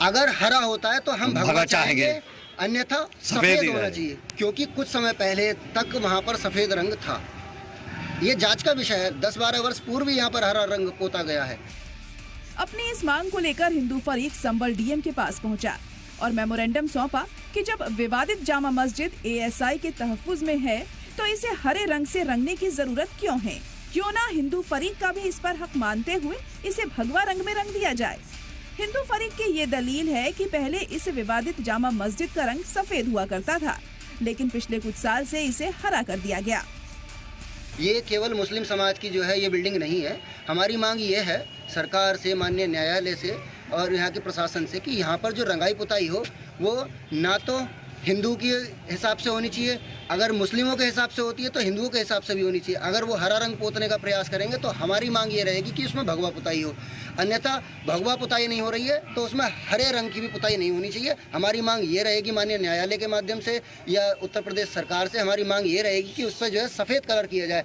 अगर हरा होता है तो हम भगवा चाहेंगे, अन्यथा सफेद होना रहे। चाहिए, क्योंकि कुछ समय पहले तक वहाँ पर सफेद रंग था। ये जांच का विषय है। 10-12 वर्ष पूर्व यहाँ पर हरा रंग पोता गया है। अपनी इस मांग को लेकर हिंदू फरीक संबल डीएम के पास पहुंचा और मेमोरेंडम सौंपा कि जब विवादित जामा मस्जिद एएसआई के तहफ्फुज में है तो इसे हरे रंग से रंगने की जरूरत क्यों है? क्यों ना हिंदू फरीक का भी इस पर हक मानते हुए इसे भगवा रंग में रंग दिया जाए। हिंदू फरीक की ये दलील है कि पहले इस विवादित जामा मस्जिद का रंग सफेद हुआ करता था, लेकिन पिछले कुछ साल से इसे हरा कर दिया गया। ये केवल मुस्लिम समाज की जो है ये बिल्डिंग नहीं है। हमारी मांग ये है सरकार से, माननीय न्यायालय से और यहाँ के प्रशासन से कि यहाँ पर जो रंगाई पुताई हो वो ना तो हिंदू के हिसाब से होनी चाहिए, अगर मुस्लिमों के हिसाब से होती है तो हिंदुओं के हिसाब से भी होनी चाहिए। अगर वो हरा रंग पोतने का प्रयास करेंगे तो हमारी मांग ये रहेगी कि उसमें भगवा पुताई हो, अन्यथा भगवा पुताई नहीं हो रही है तो उसमें हरे रंग की भी पुताई नहीं होनी चाहिए। हमारी मांग ये रहेगी माननीय न्यायालय के माध्यम से या उत्तर प्रदेश सरकार से हमारी मांग ये रहेगी कि उससे जो है सफ़ेद कलर किया जाए।